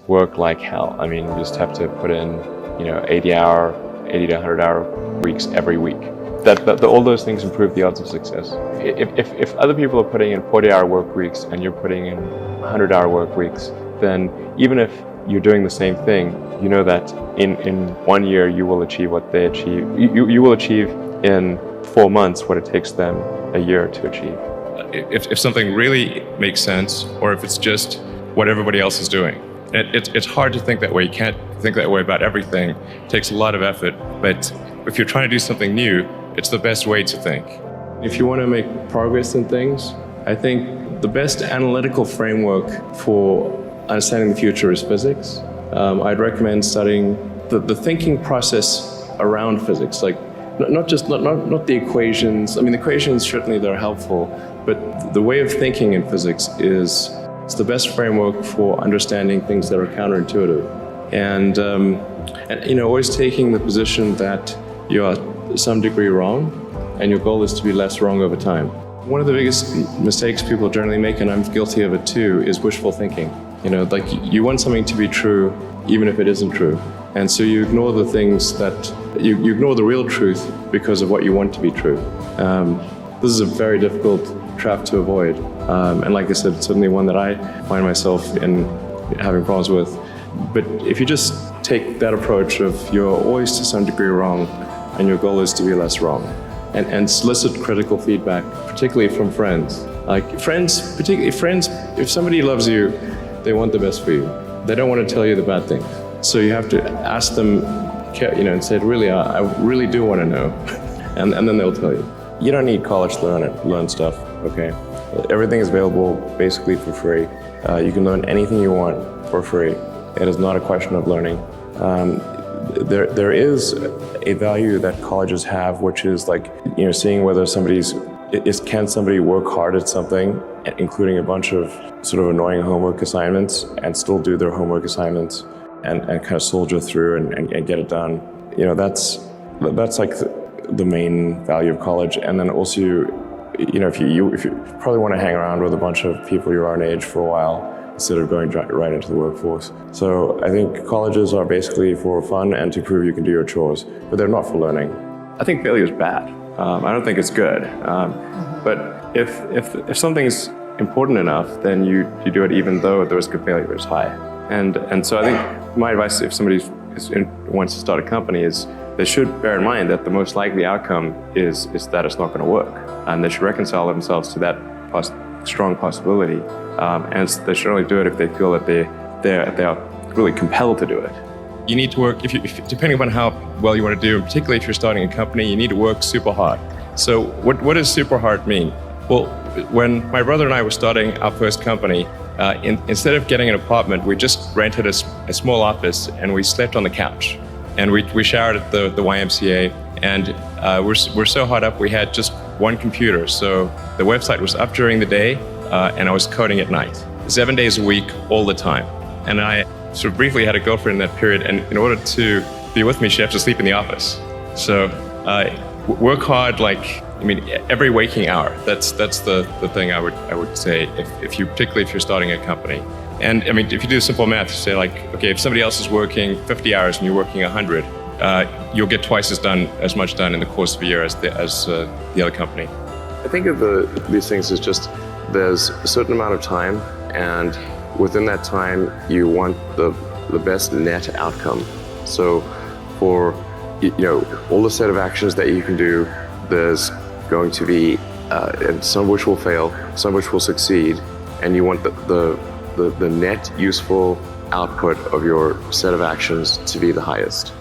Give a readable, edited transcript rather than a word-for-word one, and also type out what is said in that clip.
work like hell. I mean, you just have to put in, 80 to 100 hour weeks every week. All those things improve the odds of success. If other people are putting in 40-hour work weeks and you're putting in 100-hour work weeks, then even if you're doing the same thing, you know that in 1 year you will achieve what they achieve. You will achieve in 4 months what it takes them a year to achieve. If something really makes sense, or if it's just what everybody else is doing. It's hard to think that way. You can't think that way about everything. It takes a lot of effort, but if you're trying to do something new, it's the best way to think. If you want to make progress in things, I think the best analytical framework for understanding the future is physics. I'd recommend studying the thinking process around physics, like not the equations. I mean, the equations certainly they're helpful, but the way of thinking in physics is it's the best framework for understanding things that are counterintuitive, and always taking the position that you are to some degree wrong, and your goal is to be less wrong over time. One of the biggest mistakes people generally make, and I'm guilty of it too, is wishful thinking. Like you want something to be true even if it isn't true. And so you ignore the things that, you ignore the real truth because of what you want to be true. This is a very difficult trap to avoid. And like I said, it's certainly one that I find myself in having problems with. But if you just take that approach of you're always to some degree wrong and your goal is to be less wrong, and solicit critical feedback, particularly from friends. Like particularly friends, if somebody loves you, they want the best for you. They don't want to tell you the bad things. So you have to ask them, and say, really, I really do want to know. and then they'll tell you. You don't need college to learn stuff, okay? Everything is available basically for free. You can learn anything you want for free. It is not a question of learning. There is a value that colleges have, which is like, seeing whether can somebody work hard at something, including a bunch of sort of annoying homework assignments, and still do their homework assignments and kind of soldier through and get it done. That's like the main value of college. And then also, if you probably want to hang around with a bunch of people your own age for a while, instead of going right into the workforce. So I think colleges are basically for fun and to prove you can do your chores, but they're not for learning. I think failure is bad. I don't think it's good. But if something's important enough, then you do it even though the risk of failure is high. And so I think my advice, if somebody wants to start a company, is they should bear in mind that the most likely outcome is that it's not going to work, and they should reconcile themselves to that strong possibility. And they should only do it if they feel that they are really compelled to do it. You need to work, depending upon how well you want to do, and particularly if you're starting a company, you need to work super hard. So what does super hard mean? Well, when my brother and I were starting our first company, instead of getting an apartment, we just rented a small office and we slept on the couch. And we showered at the YMCA, and we're so hot up we had just one computer. So the website was up during the day, and I was coding at night, 7 days a week, all the time. And I sort of briefly had a girlfriend in that period, and in order to be with me, she had to sleep in the office. So work hard, every waking hour. That's the thing I would say, particularly if you're starting a company. And I mean, if you do simple math, you say okay, if somebody else is working 50 hours and you're working 100, you'll get twice as much done in the course of a year as the other company. I think of these things as just there's a certain amount of time, and within that time you want the best net outcome. So for all the set of actions that you can do, there's going to be and some of which will fail, some of which will succeed, and you want the net useful output of your set of actions to be the highest.